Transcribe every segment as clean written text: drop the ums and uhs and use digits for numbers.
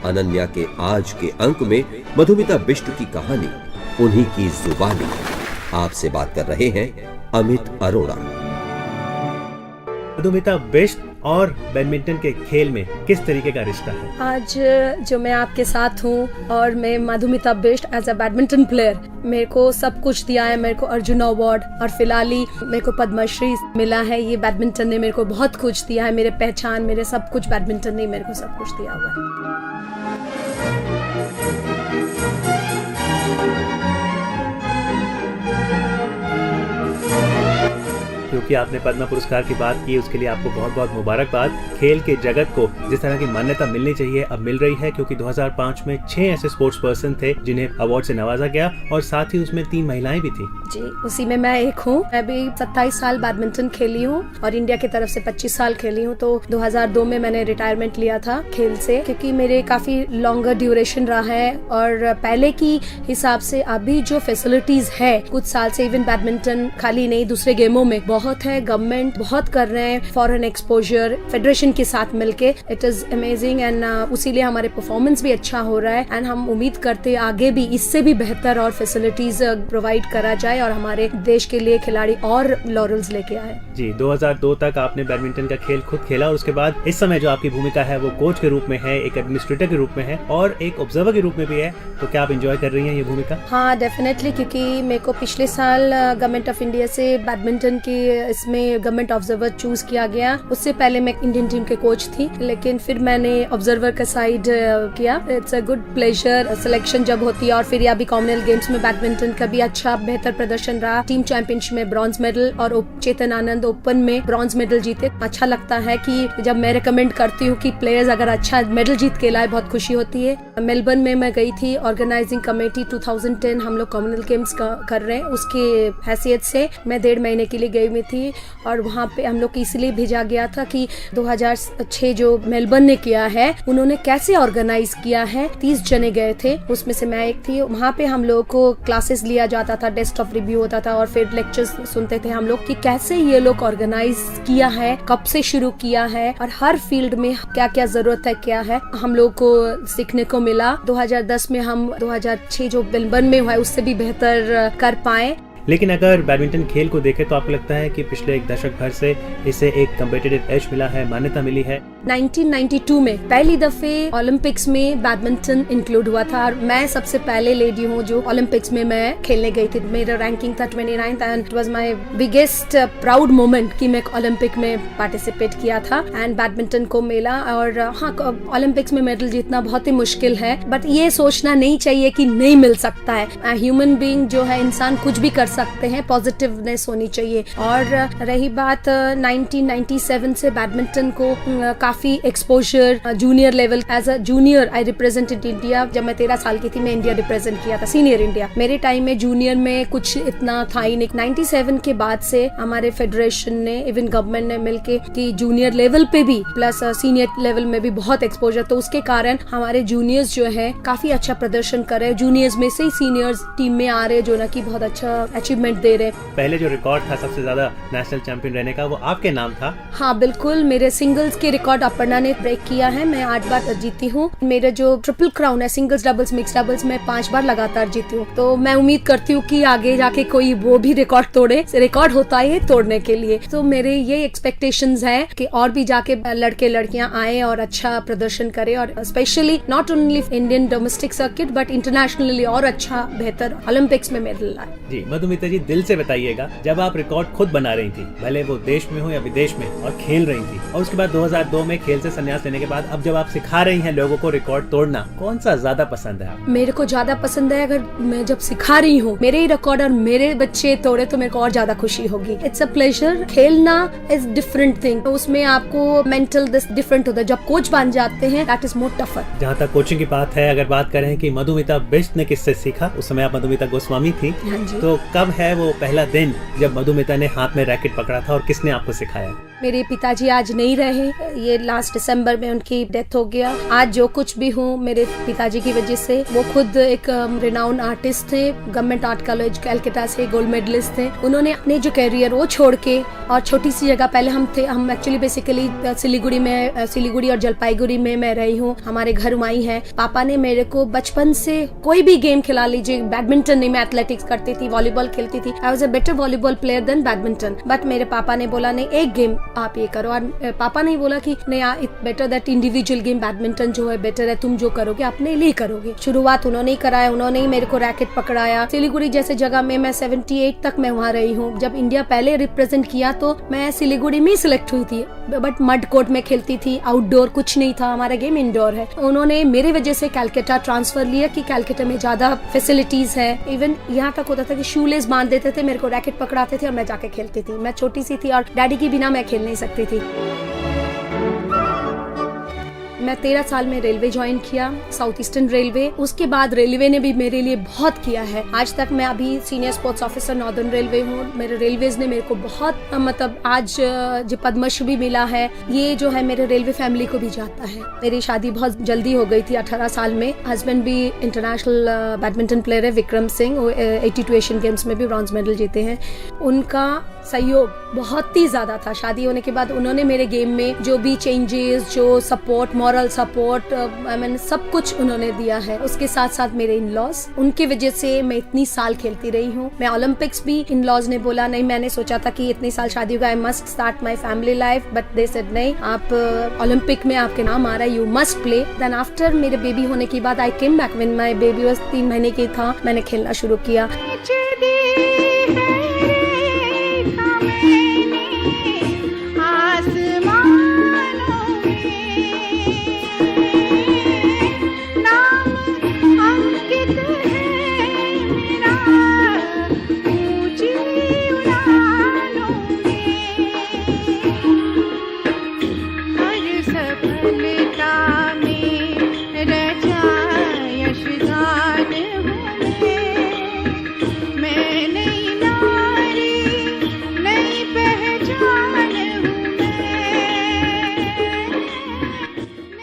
अनन्या के आज के अंक में मधुमिता बिष्ट की कहानी, उन्हीं की जुबानी। आपसे बात कर रहे हैं अमित अरोड़ा। मधुमिता बिष्ट और बैडमिंटन के खेल में किस तरीके का रिश्ता है? आज जो मैं आपके साथ हूँ और मैं Madhumita Bisht as a badminton player, मेरे को सब कुछ दिया है। मेरे को अर्जुन अवार्ड और फिलहाल ही मेरे को पद्मश्री मिला है। ये बैडमिंटन ने मेरे को बहुत कुछ दिया है, मेरे पहचान, मेरे सब कुछ बैडमिंटन ने मेरे को सब कुछ दिया हुआ है। क्योंकि आपने पद्म पुरस्कार की बात की, उसके लिए आपको बहुत बहुत मुबारकबाद। खेल के जगत को जिस तरह की मान्यता मिलनी चाहिए अब मिल रही है, क्योंकि 2005 में 6 ऐसे स्पोर्ट्स पर्सन थे जिन्हें अवार्ड से नवाजा गया और साथ ही उसमें 3 महिलाएं भी थी। जी, उसी में मैं एक हूँ। मैं भी 27 साल बैडमिंटन खेली हूँ और इंडिया की तरफ से 25 साल खेली हूँ। तो 2002 में मैंने रिटायरमेंट लिया था खेल से, क्योंकि मेरे काफी लॉन्गर ड्यूरेशन रहा है और पहले की हिसाब से अभी जो फैसिलिटीज है कुछ साल से, इवन बैडमिंटन खाली नहीं दूसरे गेमों में बहुत है। गवर्नमेंट बहुत कर रहे हैं, फॉरेन एक्सपोजर फेडरेशन के साथ मिलके, इट इज अमेजिंग एंड उसी लिए हमारे परफॉर्मेंस भी अच्छा हो रहा है एंड हम उम्मीद करते हैं आगे भी इससे भी बेहतर और फैसिलिटीज प्रोवाइड करा जाए और हमारे देश के लिए खिलाड़ी और लॉरल्स लेके आए। जी, 2002 तक आपने बैडमिंटन का खेल खुद खेला और उसके बाद इस समय जो आपकी भूमिका है वो कोच के रूप में है, एक एडमिनिस्ट्रेटर के रूप में है और एक ऑब्जर्वर के रूप में भी है। तो क्या आप एंजॉय कर रही हैं ये भूमिका? हाँ, डेफिनेटली, क्योंकि मेरे को पिछले साल गवर्नमेंट ऑफ इंडिया से बैडमिंटन की इसमें गवर्नमेंट ऑब्जर्वर चूज किया गया। उससे पहले मैं इंडियन टीम के कोच थी, लेकिन फिर मैंने ऑब्जर्वर का साइड किया। It's a good pleasure. Selection जब होती है और फिर अभी कॉमनवेल्थ गेम्स में बैडमिंटन का भी अच्छा बेहतर प्रदर्शन रहा। टीम चैंपियनशिप में ब्रॉन्ज मेडल और चेतन आनंद ओपन में ब्रॉन्ज मेडल जीते। अच्छा लगता है कि जब मैं रिकमेंड करती हूँ कि प्लेयर्स अगर अच्छा मेडल जीत के लाए, बहुत खुशी होती है। मेलबर्न में मैं गई थी, ऑर्गेनाइजिंग कमेटी 2010 हम लोग कॉमनवेल्थ गेम्स कर रहे हैं, उसके हैसियत से मैं 1.5 महीने के लिए गई हुई थी और वहाँ पे हम लोग इसलिए भेजा गया था कि 2006 जो मेलबर्न ने किया है उन्होंने कैसे ऑर्गेनाइज किया है। 30 जने गए थे, उसमें से मैं एक थी। वहाँ पे हम लोग को क्लासेस लिया जाता था, डेस्कटॉप रिव्यू होता था और फिर लेक्चर्स सुनते थे हम लोग कि कैसे ये लोग ऑर्गेनाइज किया है, कब से शुरू किया है और हर फील्ड में क्या क्या जरूरत है, क्या है हम लोग को सीखने को मिला। 2010 में हम 2006 जो मेलबर्न में हुआ है उससे भी बेहतर कर पाए। लेकिन अगर बैडमिंटन खेल को देखें तो आपको लगता है कि पिछले एक दशक भर से इसे एक कम्पिटिटिव एज मिला है, मान्यता मिली है? 1992 में पहली दफे ओलंपिक्स में बैडमिंटन इंक्लूड हुआ था और मैं सबसे पहले लेडी हूँ जो ओलंपिक्स में मैं खेलने गई थी। मेरा रैंकिंग था 29th and it was my biggest proud moment कि मैं ओलंपिक में पार्टिसिपेट किया था एंड बैडमिंटन को मिला। और हाँ, ओलंपिक्स में मेडल जीतना बहुत ही मुश्किल है, बट ये सोचना नहीं चाहिए कि नहीं मिल सकता है। ह्यूमन बीइंग जो है, इंसान कुछ भी कर सकते हैं, पॉजिटिवनेस होनी चाहिए। और रही बात 1997 से बैडमिंटन को काफी exposure, junior level, as a junior I represented India. जब मैं 13 साल की थी मैं इंडिया रिप्रेजेंट किया था, सीनियर इंडिया। मेरे टाइम में जूनियर में कुछ इतना था ही नहीं। 97 के बाद से हमारे फेडरेशन ने, इवन गवर्नमेंट ने मिलके कि जूनियर लेवल पे भी प्लस सीनियर लेवल में भी बहुत एक्सपोजर, तो उसके कारण हमारे जूनियर्स जो है काफी अच्छा प्रदर्शन कर रहे हैं। जूनियर्स में से ही सीनियर्स टीम में आ रहे हैं जो ना कि बहुत अच्छा अचीवमेंट दे रहे। पहले जो रिकॉर्ड था सबसे ज्यादा नेशनल चैंपियन रहने का, वो आपके नाम था? हाँ बिल्कुल, मेरे सिंगल्स के रिकॉर्ड अपर्णा ने ब्रेक किया है। मैं 8 बार जीती हूँ। मेरा जो ट्रिपल क्राउन है, सिंगल्स, डबल्स, मिक्स डबल्स में 5 बार लगातार जीती हूँ। तो मैं उम्मीद करती हूँ कि आगे जाके कोई वो भी रिकॉर्ड तोड़े। रिकॉर्ड होता है तोड़ने के लिए, तो मेरे ये एक्सपेक्टेशंस है कि और भी जाके लड़के लड़कियां आए और अच्छा प्रदर्शन करे और specially not only Indian domestic circuit but internationally और अच्छा बेहतर ओलंपिक्स में मेडल लाए। जी मधुमिता जी, दिल से बताइएगा, जब आप रिकॉर्ड खुद बना रही थी, भले वो देश में हो या विदेश में, और खेल रही थी, और उसके बाद 2002 में खेल से संन्यास लेने के बाद अब जब आप सिखा रही हैं लोगों को रिकॉर्ड तोड़ना, कौन सा ज्यादा पसंद है आपको? मेरे को ज्यादा पसंद है अगर मैं जब सिखा रही हूँ मेरे ही रिकॉर्ड और मेरे बच्चे तोड़े तो मेरे को और ज्यादा खुशी होगी। It's a pleasure. खेलना इज डिफरेंट थिंग, उसमें आपको मेंटल डिफरेंट होता है। जब कोच बन जाते हैं दैट इज मोर टफर। जहाँ तक कोचिंग की बात है, अगर बात करें कि मधुमिता बिष्ट ने किससे सीखा, उस समय आप मधुमिता गोस्वामी थी, हाँ जी। तो कब है वो पहला दिन जब मधुमिता ने हाथ में रैकेट पकड़ा था और किसने आपको सिखाया? मेरे पिताजी आज नहीं रहे, ये लास्ट दिसंबर में उनकी डेथ हो गया। आज जो कुछ भी हूँ मेरे पिताजी की वजह से। वो खुद एक रिनाउंड आर्टिस्ट थे, गवर्नमेंट आर्ट कॉलेज कलकत्ता से गोल्ड मेडलिस्ट थे। उन्होंने अपने जो कैरियर वो छोड़ के और छोटी सी जगह, पहले हम एक्चुअली बेसिकली सिलीगुड़ी और जलपाईगुड़ी में मैं रही हूँ। हमारे घर माई है। पापा ने मेरे को बचपन से कोई भी गेम खिला लीजिए, बैडमिंटन नहीं, मैं एथलेटिक्स करती थी, वॉलीबॉल खेलती थी। I was a better volleyball player than badminton. But मेरे पापा ने बोला नहीं, एक गेम आप ये करो। और पापा ने बोला कि नहीं, it's better that individual game, badminton जो है बेटर है, तुम जो करोगे अपने लिए करोगे। शुरुआत उन्होंने ही कराया, उन्होंने ही मेरे को रैकेट पकड़ाया। सिलीगुड़ी जैसे जगह में मैं 78 तक मैं वहाँ रही हूँ। जब इंडिया पहले रिप्रेजेंट किया तो मैं सिलीगुड़ी में ही सिलेक्ट हुई थी, बट मड कोर्ट में खेलती थी, आउटडोर कुछ नहीं था, हमारा गेम इंडोर है। उन्होंने मेरी वजह से कलकत्ता ट्रांसफर लिया कि कलकत्ता में ज्यादा फैसिलिटीज है। इवन यहाँ तक होता था कि शूलेस बांध देते थे, मेरे को रैकेट पकड़ाते थे और मैं जाके खेलती थी। मैं छोटी सी थी और डैडी के बिना मैं खेल नहीं सकती थी। मैं 13 साल में रेलवे ज्वाइन किया, साउथ ईस्टर्न रेलवे। उसके बाद रेलवे ने भी मेरे लिए बहुत किया है। आज तक मैं अभी senior sports officer northern railway हूँ। मेरे रेलवेज ने मेरे को बहुत मतलब आज जो पद्मश्री मिला है, ये जो है मेरे रेलवे फैमिली को भी जाता है। मेरी शादी बहुत जल्दी हो गई थी, 18 साल में। हस्बैंड भी इंटरनेशनल बैडमिंटन प्लेयर है, विक्रम सिंह, 82 एशियन गेम्स में भी ब्रॉन्ज मेडल जीते हैं। उनका सहयोग बहुत ही ज्यादा था। शादी होने के बाद उन्होंने मेरे गेम में जो भी चेंजेस, जो सपोर्ट, मॉरल सपोर्ट, मैंने सब कुछ उन्होंने दिया है। उसके साथ साथ मेरे इन लॉज, उनके वजह से मैं इतनी साल खेलती रही हूँ। मैं ओलंपिक्स भी, इन लॉज ने बोला नहीं, मैंने सोचा था कि इतनी साल शादी होगा, I must start my family life, but they said नहीं, आप ओलंपिक में आपके नाम आ रहा है, you must play. Then after मेरे बेबी होने के बाद I came back when my baby was 3 महीने की था, मैंने खेलना शुरू किया।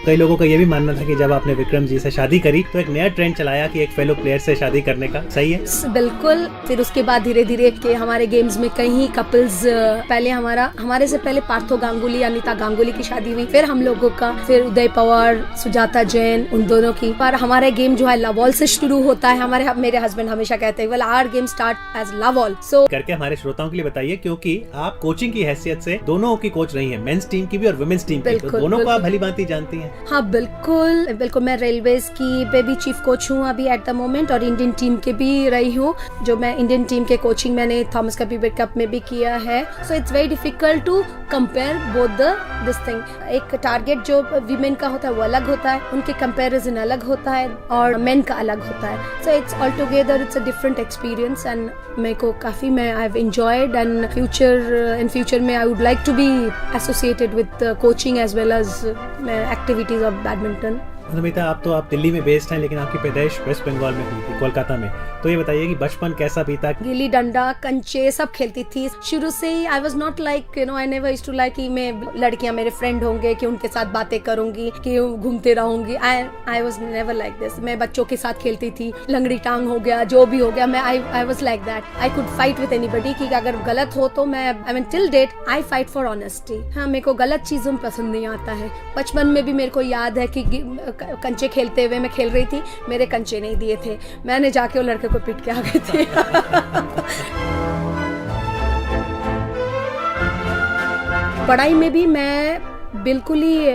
कई लोगों का ये भी मानना था कि जब आपने विक्रम जी से शादी करी तो एक नया ट्रेंड चलाया कि एक फेलो प्लेयर से शादी करने का, सही है? बिल्कुल। फिर उसके बाद धीरे धीरे के हमारे गेम्स में कई कपल्स, पहले हमारे से पहले पार्थो गांगुली, अनीता गांगुली की शादी हुई, फिर हम लोगों का, फिर उदय पवार, सुजाता जैन, उन दोनों की। पर हमारा गेम जो है लवॉल से शुरू होता है। मेरे हस्बैंड हमेशा कहते हैं, well our game start as love all. So करके हमारे श्रोताओं के लिए बताइए, क्योंकि आप कोचिंग की हैसियत से दोनों की कोच रही हैं, मेंस टीम की भी और वुमेन्स टीम की, तो दोनों को आप भली भांति जानती हैं। हाँ बिल्कुल। मैं रेलवेज की पे भी चीफ कोच हूँ अभी एट द मोमेंट, और इंडियन टीम के भी रही हूँ। जो मैं इंडियन टीम के कोचिंग मैंने थॉमस कप में भी किया है। So it's very difficult to compare both this thing. एक टारगेट जो वीमेन का होता है वो अलग होता है, उनके कंपैरिजन अलग होता है, और मेन का अलग होता है। So it's all together it's a different experience, and मेरे को काफी मैं I have enjoyed, and in future में I would like to be associated with coaching as well as activities of badminton. Madhumita, आप दिल्ली में बेस्ड हैं, लेकिन आपकी पैदाइश वेस्ट बंगाल में हुई थी, कोलकाता में। तो ये बताइए कि बचपन कैसा बीता? गिल्ली डंडा, कंचे सब खेलती थी शुरू से ही। I was not like I never used to like कि मैं लड़कियां मेरे फ्रेंड होंगे, कि उनके साथ बातें करूंगी, कि घूमते रहूंगी। I was never like this. मैं बच्चों के साथ खेलती थी, लंगड़ी टांग हो गया, जो भी हो गया, मैं I was like that. I could fight with anybody, कि अगर गलत हो तो मैं till date I fight for honesty. हाँ, मेरे को गलत चीजों में पसंद नहीं आता है। बचपन में भी मेरे को याद है कि कंचे खेलते हुए मैं खेल रही थी, मेरे कंचे नहीं दिए थे, मैंने जाके वो लड़के को पीट के आ गई थी। पढ़ाई में भी मैं बिल्कुल ही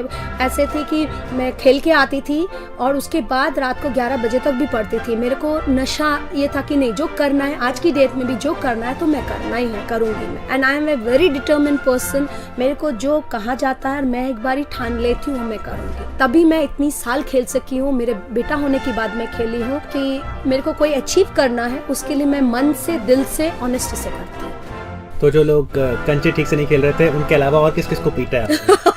ऐसे थी कि मैं खेल के आती थी और उसके बाद रात को 11 बजे तक भी पढ़ती थी। मेरे को नशा ये था कि नहीं, जो करना है आज की डेट में भी जो करना है तो मैं करना ही है, करूंगी मैं। And I am a very determined person. मेरे को जो कहा जाता है मैं एक बार ही ठान लेती हूँ मैं करूंगी, तभी मैं इतनी साल खेल सकी हूँ। मेरे बेटा होने के बाद मैं खेली हूँ कि मेरे को कोई अचीव करना है, उसके लिए मैं मन से, दिल से, ऑनेस्टी से करती हूँ। तो जो लोग कंचे ठीक से नहीं खेल रहे थे, उनके अलावा और किस किस को पीटा है आपने?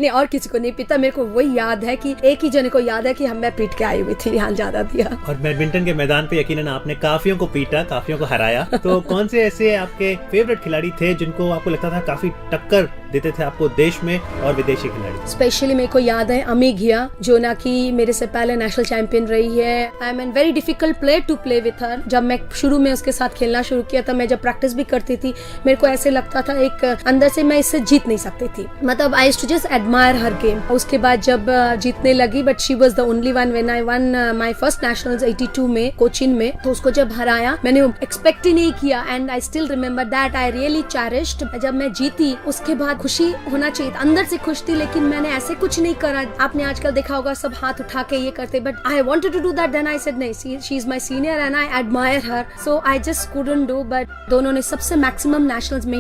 नहीं, और किसी को नहीं पीटा। मेरे को वही याद है कि एक ही जने को याद है कि हम मैं पीट के आई हुई थी, ध्यान ज्यादा दिया। और बैडमिंटन के मैदान पे यकीनन आपने काफियों को पीटा, काफियों को हराया। तो कौन से ऐसे आपके फेवरेट खिलाड़ी थे जिनको आपको लगता था काफी टक्कर देते थे आपको देश में और विदेशी खिलाड़ी? स्पेशली मेरे को याद है अमी घिया, जो ना कि मेरे से पहले नेशनल चैंपियन रही है। I am an very difficult player to play with her. जब मैं शुरू में उसके साथ खेलना शुरू किया था, मैं जब प्रैक्टिस भी करती थी, मेरे को ऐसे लगता था एक अंदर से मैं इससे जीत नहीं सकती थी। मतलब I used to just admire her game. उसके बाद जब जीतने लगी, but she was the only one when I won my first nationals 82 में कोचिन में, तो उसको जब हराया मैंने एक्सपेक्ट ही नहीं किया। And I still remember that I really cherished. जब मैं जीती उसके बाद खुशी होना चाहिए, अंदर से खुश थी, लेकिन मैंने ऐसे कुछ नहीं करा। आपने आजकल देखा होगा सब हाथ उठा के ये करते, but I wanted to do that. Then I said नहीं, she is my senior and I admire her, so I just couldn't do. But दोनों ने सबसे मैक्सिमम नेशनल्स में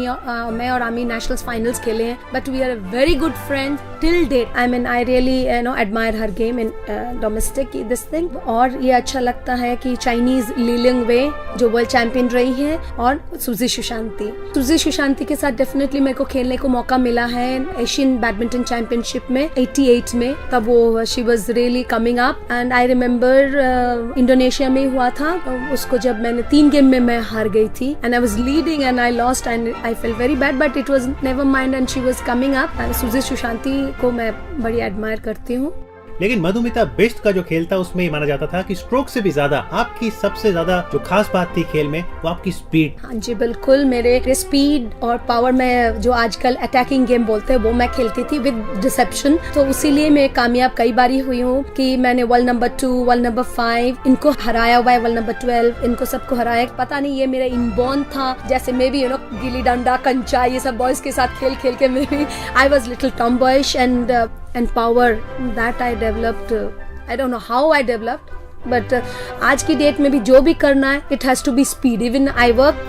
मैं और आमी नेशनल्स फाइनल्स खेले हैं, but we are very good friends till date. I mean I really admire her game in domestic this thing. और ये अच्छा लगता है कि चाइनीज लीलिंग वे जो वर्ल्ड चैंपियन रही है, और सुजी सुशांति के साथ डेफिनेटली मेरे को खेलने को मौका मिला है एशियन बैडमिंटन चैंपियनशिप में 88 में। तब वो she was really coming up and I remember Indonesia में हुआ था उसको, जब मैंने 3 गेम में मैं हार गई थी and I was leading and I lost and I felt very bad, but it was never mind and she was coming up. सुजी सुशांति को मैं बड़ी एडमायर करती हूँ। लेकिन मधुमिता बिष्ट का जो खेल था उसमें ये माना जाता था कि स्ट्रोक से भी ज्यादा आपकी सबसे ज्यादा जो खास बात थी खेल में वो आपकी स्पीड। हाँ जी बिल्कुल, मेरे स्पीड और पावर में जो आजकल अटैकिंग गेम बोलते हैं वो मैं खेलती थी विद डिसेप्शन। तो उसीलिए मैं कामयाब कई बारी हुई हूँ कि मैंने वर्ल्ड नंबर 2, वर्ल्ड नंबर 5 इनको हराया हुआ है, वर्ल्ड नंबर 12 इनको सबको हराया। पता नहीं ये मेरा इनबॉर्न था, जैसे मे बी गिल्ली डंडा, कंचा, ये सब बॉयज के साथ खेल के maybe I was little tomboyish and power that I developed. I don't know how I developed, but आज की डेट में भी जो भी करना है it has to be speed. Even I work,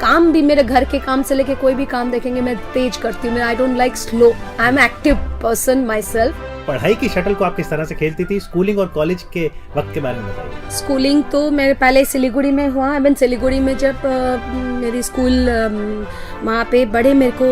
काम भी मेरे घर के काम से लेके कोई भी काम देखेंगे मैं तेज करती हूँ। I don't like slow. I am active person myself. पढ़ाई की शटल को आप किस तरह से खेलती थी? स्कूलिंग और कॉलेज के वक्त के बारे में बताइए। स्कूलिंग तो मेरे पहले सिलीगुड़ी में हुआ। आई मीन सिलीगुड़ी में जब मेरी स्कूल वहाँ पे बड़े मेरे को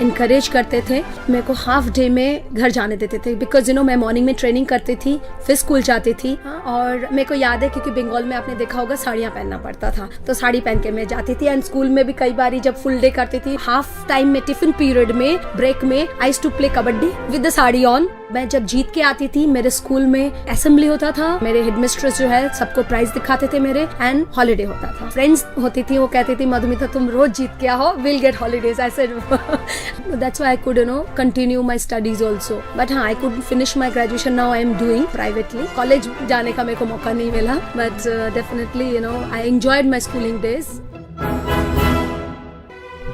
इनकरेज करते थे, मेरे को हाफ डे में घर जाने देते थे, बिकॉज मैं मॉर्निंग में ट्रेनिंग करती थी फिर स्कूल जाती थी। और मेरे को याद है क्योंकि बंगाल में आपने देखा होगा साड़ियाँ पहनना पड़ता था, तो साड़ी पहन के मैं जाती थी। एंड स्कूल में भी कई बार जब फुल डे करती थी, हाफ टाइम में टिफिन पीरियड में ब्रेक में I used to play kabaddi with the sari on. मैं जब जीत के आती थी, मेरे स्कूल में असेंबली होता था, मेरे हेडमिस्ट्रेस जो है सबको प्राइज दिखाते थे मेरे, एंड हॉलीडे होता था। फ्रेंड्स होती थी, वो कहती थी मधुमिता तुम रोज जीत के आओ, will get holidays. I said that's why I could continue my studies also, but हाँ I could finish my graduation. Now I am doing privately. College जाने का मेरे को मौका नहीं मिला, but definitely I enjoyed my schooling days.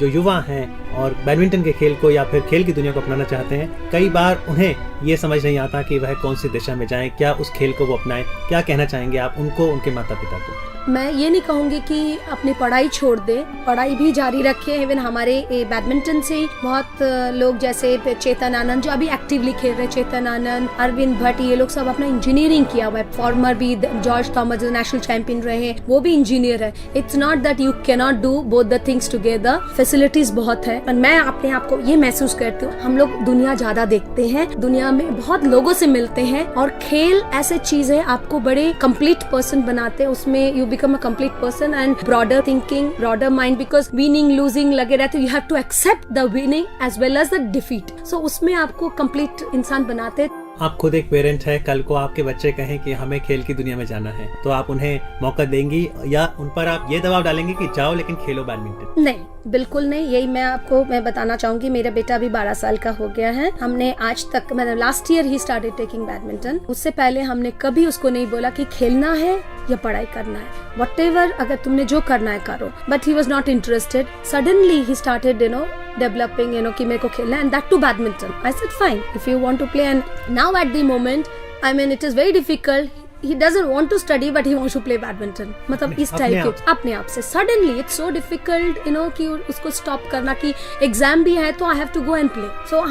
जो युवा हैं और बैडमिंटन के खेल को या फिर खेल की दुनिया को अपनाना चाहते हैं, कई बार उन्हें ये समझ नहीं आता कि वह कौन सी दिशा में जाएं, क्या उस खेल को वो अपनाएं। क्या कहना चाहेंगे आप उनको, उनके माता पिता को? मैं ये नहीं कहूँगी कि अपनी पढ़ाई छोड़ दे, पढ़ाई भी जारी रखे। इवन हमारे बैडमिंटन से बहुत लोग जैसे चेतन आनंद जो अभी एक्टिवली खेल रहे, चेतन आनंद, अरविंद भट्ट, ये लोग सब अपना इंजीनियरिंग किया हुआ है। फॉर्मर भी जॉर्ज थॉमस जो नेशनल चैंपियन रहे हैं, वो भी इंजीनियर है। It's not that you can not do both the things together. Facilities बहुत है, पर मैं अपने आप को ये महसूस करती हूँ, हम लोग दुनिया ज्यादा देखते हैं, दुनिया में बहुत लोगों से मिलते हैं, और खेल ऐसे चीज है आपको बड़े कंप्लीट पर्सन बनाते हैं। उसमें you become a complete person and broader thinking, broader mind, because winning losing लगे रहते, you have to accept the winning as well as the defeat. So उसमें आपको complete इंसान बनाते। आप खुद एक पेरेंट है, कल को आपके बच्चे कहें कि हमें खेल की दुनिया में जाना है, तो आप उन्हें मौका देंगी या उन पर आप ये दबाव डालेंगे कि जाओ लेकिन खेलो बैडमिंटन? नहीं, बिल्कुल नहीं। यही मैं बताना चाहूंगी। मेरा बेटा अभी 12 साल का हो गया है। हमने आज तक, मतलब last year he started taking badminton, उससे पहले हमने कभी उसको नहीं बोला कि खेलना है या पढ़ाई करना है, व्हाटएवर, अगर तुमने जो करना है करो। But he was not interested. Suddenly he started developing, कि मेरे को खेलना है, and that too badminton. I said fine, if you want to play. And now at the moment, I mean, it is very difficult. He doesn't want to study, but he wants to play badminton. मतलब इस type के अपने आप से suddenly it's so difficult, कि उसको stop करना कि एग्जाम भी है तो I have to go and play. So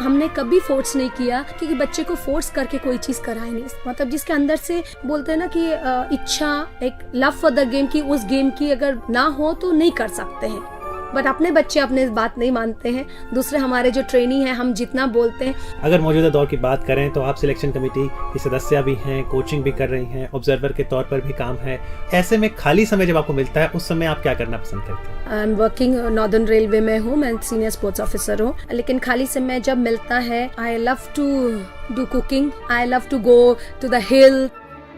हमने कभी फोर्स नहीं किया, क्योंकि बच्चे को फोर्स करके कोई चीज कराए नहीं। मतलब जिसके अंदर से बोलते हैं ना कि इच्छा, एक लव फॉर द गेम, की उस गेम की अगर ना हो तो नहीं कर सकते हैं। बट अपने बच्चे अपने बात नहीं मानते हैं। दूसरे हमारे जो ट्रेनी हैं, हम जितना बोलते हैं। अगर मौजूदा दौर की बात करें तो आप सिलेक्शन कमेटी की सदस्य भी हैं, कोचिंग भी कर रही हैं, ऑब्जर्वर के तौर पर भी काम है। ऐसे में खाली समय जब आपको मिलता है उस समय आप क्या करना पसंद करते हैं? I am working northern railway में हूँ, मैं सीनियर स्पोर्ट्स ऑफिसर हूँ। लेकिन खाली समय जब मिलता है, I love to do cooking, I love to go to the hill.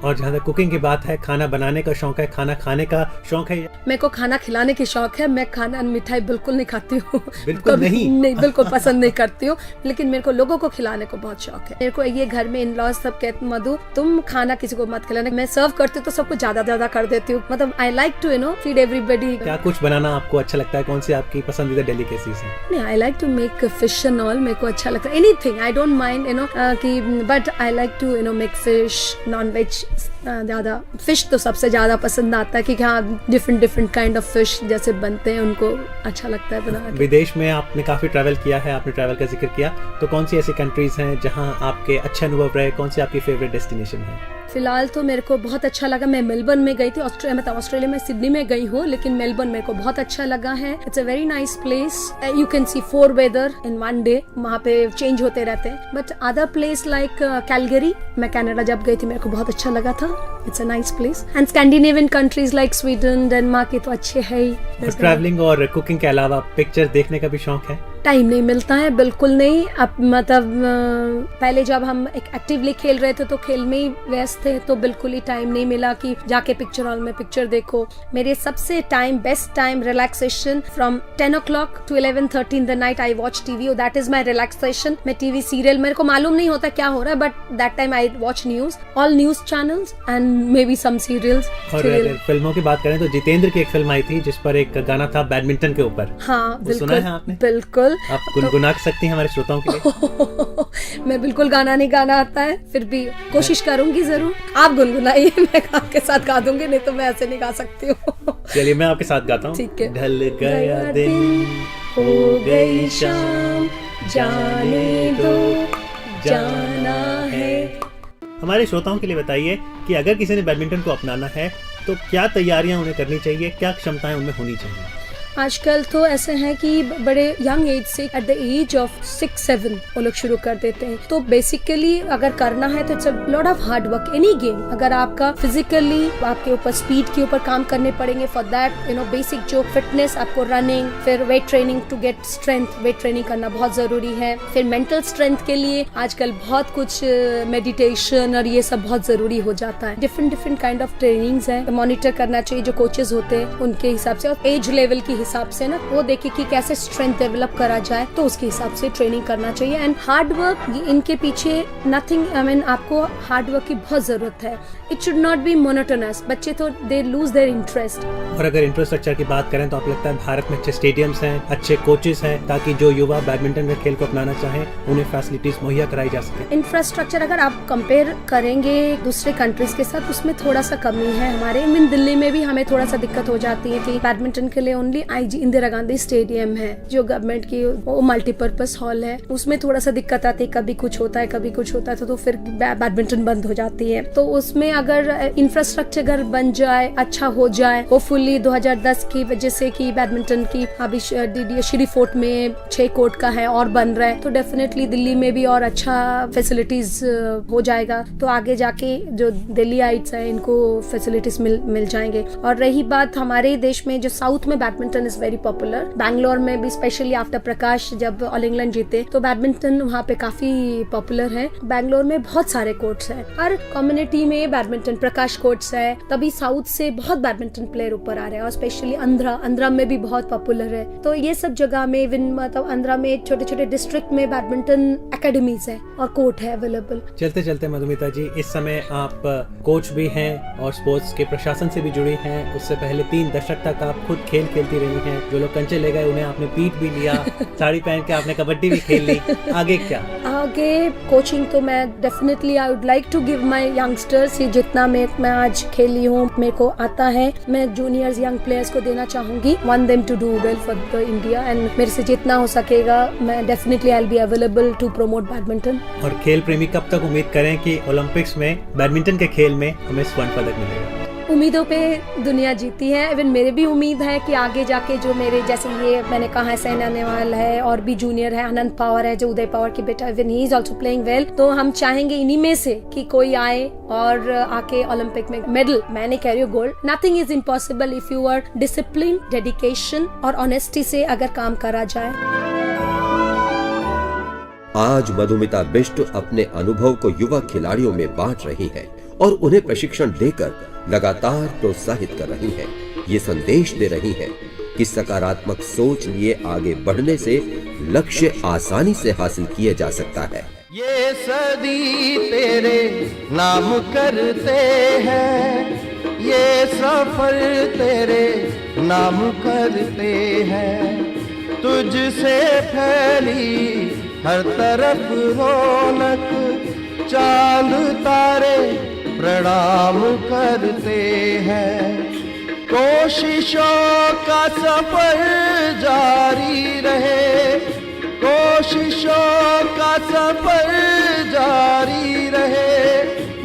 और जहाँ तक कुकिंग की बात है, खाना बनाने का शौक है, खाना खाने का शौक है? मेरे को खाना खिलाने की शौक है। मैं खाना मिठाई बिल्कुल नहीं खाती हूँ, बिल्कुल नहीं बिल्कुल पसंद नहीं करती हूँ। लेकिन मेरे को लोगों को खिलाने को बहुत शौक है। मेरे को ये घर में इन लॉज सब कहते, मधु तुम खाना किसी को मत खिलाना। मैं सर्व करती हूँ तो सबको ज्यादा करती हूँ। मतलब I like to feed everybody. क्या कुछ बनाना आपको अच्छा लगता है? कौन सी आपकी पसंदीदा डेलिकेसीज है? नहीं, I like to make fish and all. मेरे को अच्छा लगता है, एनीथिंग, आई डोंट माइंड कि, but I like to make fish, non veg ज्यादा। फिश तो सबसे ज्यादा पसंद आता है कि हाँ डिफरेंट काइंड ऑफ फिश जैसे बनते हैं, उनको अच्छा लगता है बनाना। विदेश में आपने काफी ट्रैवल किया है, आपने ट्रैवल का जिक्र किया, तो कौन सी ऐसी कंट्रीज हैं जहां आपके अच्छे अनुभव रहे? कौन सी आपकी फेवरेट डेस्टिनेशन है? फिलहाल तो मेरे को बहुत अच्छा लगा, मैं मेलबर्न में गई थी। ऑस्ट्रेलिया में सिडनी में गई हूँ, लेकिन मेलबर्न मेरे को बहुत अच्छा लगा है। It's a very nice place. You can see 4 weather in 1 day, वहाँ पे चेंज होते रहते हैं। But other place like Calgary, मैं कनाडा जब गई थी मेरे को बहुत अच्छा लगा था। It's a nice place. And Scandinavian countries like Sweden, Denmark, ये तो अच्छे है ही। ट्रैवलिंग और कुकिंग के अलावा पिक्चर देखने का भी शौक है? टाइम नहीं मिलता है, बिल्कुल नहीं। अब मतलब पहले जब हम एक एक्टिवली खेल रहे थे तो खेल में ही व्यस्त थे, तो बिल्कुल ही टाइम नहीं मिला कि जाके पिक्चर हॉल में पिक्चर देखो। मेरे सबसे best time relaxation from 10 o'clock to 11:30 in the night I watch TV, that is my relaxation। मैं टीवी सीरियल, मेरे को मालूम नहीं होता क्या हो रहा है, but that time I watch news, all news channels and maybe some serials. और अगर फिल्मों की बात करें तो जितेंद्र की एक फिल्म आई थी जिस पर एक गाना था बैडमिंटन के ऊपर। हाँ बिल्कुल, सुना है आपने? बिल्कुल। आप गुनगुना सकती हैं हमारे श्रोताओं के लिए? मैं बिल्कुल गाना नहीं गाना आता है, फिर भी कोशिश करूंगी जरूर। आप गुनगुनाइए, मैं आपके साथ गा दूंगी, नहीं तो मैं ऐसे नहीं गा सकती हूँ। चलिए मैं आपके साथ गाता हूँ। ठीक है। ढल गया दिन, हो गई शाम, जाने दो जाना है। हमारे श्रोताओं के लिए बताइए कि अगर किसी ने बैडमिंटन को अपनाना है तो क्या तैयारियां उन्हें करनी चाहिए, क्या क्षमताएं उनमें होनी चाहिए? आजकल तो ऐसे हैं कि बड़े यंग एज से, एट द एज ऑफ 6-7 वो लोग शुरू कर देते हैं। तो बेसिकली अगर करना है तो it's a lot of hard work. Any game, अगर आपका फिजिकली आपके ऊपर स्पीड के ऊपर काम करने पड़ेंगे, फॉर दैट बेसिक जो फिटनेस, आपको रनिंग, फिर weight training to get strength, weight training करना बहुत जरूरी है। फिर मेंटल स्ट्रेंथ के लिए आजकल बहुत कुछ मेडिटेशन और ये सब बहुत जरूरी हो जाता है। डिफरेंट काइंड ऑफ ट्रेनिंग्स है, मॉनिटर करना चाहिए जो कोचेज होते हैं उनके हिसाब से, और एज लेवल की हिसाब से ना, वो देखे कि कैसे स्ट्रेंथ डेवलप करा जाए, तो उसके हिसाब से ट्रेनिंग करना चाहिए। एंड हार्ड वर्क, इनके पीछे नथिंग, आपको हार्ड वर्क की बहुत जरूरत है। It should not be monotonous. बच्चे तो दे लूज देयर इंटरेस्ट। और अगर इंफ्रास्ट्रक्चर की बात करें तो आप लगता है भारत में अच्छे स्टेडियम्स हैं, अच्छे कोचेस हैं, ताकि जो युवा बैडमिंटन के खेल को अपनाना चाहें उन्हें फैसिलिटीज मुहैया कराई जा सके। इंफ्रास्ट्रक्चर अगर आप कंपेयर करेंगे दूसरे कंट्रीज के साथ, उसमें थोड़ा सा कमी है। हमारे दिल्ली में भी हमें थोड़ा सा दिक्कत हो जाती है कि बैडमिंटन के लिए only IG Indira Gandhi stadium है, जो गवर्नमेंट की वो मल्टीपर्पज हॉल है, उसमें थोड़ा सा दिक्कत आती है। कभी कुछ होता है, कभी कुछ होता है, तो फिर बैडमिंटन बंद हो जाती है। तो उसमें अगर इंफ्रास्ट्रक्चर अगर बन जाए, अच्छा हो जाए, होपफुली 2010 की वजह से कि बैडमिंटन की अभी श्री फोर्ट में 6 कोर्ट का है और बन रहा है, तो डेफिनेटली दिल्ली में भी और अच्छा फैसिलिटीज हो जाएगा, तो आगे जाके जो दिल्ली आइट्स है इनको फैसिलिटीज मिल जाएंगे। और रही बात हमारे देश में, जो साउथ में badminton is very popular, Bangalore में भी स्पेशली आफ्टर प्रकाश जब ऑल इंग्लैंड जीते तो बैडमिंटन वहाँ पे काफी पॉपुलर है। बैंगलोर में बहुत सारे कोर्ट्स हैं, हर कम्युनिटी में बैडमिंटन, प्रकाश कोर्ट्स है। तभी साउथ से बहुत बैडमिंटन प्लेयर ऊपर आ रहे हैं, और स्पेशली आंध्रा में भी बहुत पॉपुलर है। तो ये सब जगह में, मतलब आंध्रा में छोटे छोटे डिस्ट्रिक्ट में बैडमिंटन एकेडमीज है और कोर्ट है अवेलेबल। चलते चलते मधुमिता जी, इस समय आप कोच भी हैं और स्पोर्ट्स के प्रशासन से भी जुड़ी हैं। उससे पहले 3 दशक तक आप खुद खेल खेलती रही हैं। जो लोग कंचे ले गए उन्हें आपने पीट भी लिया, साड़ी पहन के आपने कबड्डी भी खेल ली। आगे क्या? आगे कोचिंग तो मैं definitely I would like to give my youngsters, ये जितना मैं आज खेली हूँ, मेरे को आता है, मैं जूनियर्स यंग प्लेयर्स को देना चाहूंगी। Want them to do well for the India, and मेरे से जितना हो सकेगा मैं definitely I will be available to promote badminton. और खेल प्रेमी कब तक उम्मीद करें कि ओलंपिक्स में बैडमिंटन के खेल में हमें स्वर्ण पदक मिलेगा? उम्मीदों पे दुनिया जीती है। इवन मेरे भी उम्मीद है कि आगे जाके जो मेरे जैसे ये मैंने कहा है सैना नेहवाल है और भी जूनियर है, आनंद पवार है जो उदय पवार की बेटा, even he is also playing well. तो हम चाहेंगे इन्हीं में से कि कोई आए और आके ओलंपिक में मेडल, मैं नहीं कह रही हूँ gold, nothing is impossible if you are discipline, dedication और ऑनेस्टी से अगर काम करा जाए। आज मधुमिता बिष्ट अपने अनुभव को युवा खिलाड़ियों में बांट रही हैं और उन्हें प्रशिक्षण देकर लगातार प्रोत्साहित कर रही हैं। ये संदेश दे रही हैं कि सकारात्मक सोच लिए आगे बढ़ने से लक्ष्य आसानी से हासिल किया जा सकता है। ये सदी तेरे नाम करते हैं, ये सफर तेरे नाम करते हैं, तुझसे फैली हर तरफ रौनक, चांद तारे प्रणाम करते हैं। कोशिशों का सफर जारी रहे, कोशिशों का सफर जारी रहे,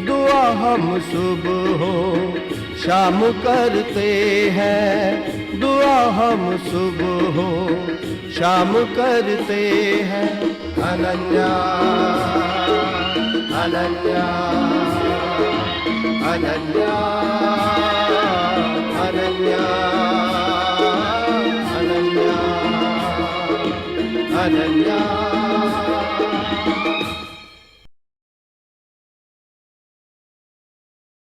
दुआ हम सुबह शाम करते हैं, दुआ हम सुबह शाम करते हैं। अनन्या अनन्या अनन्या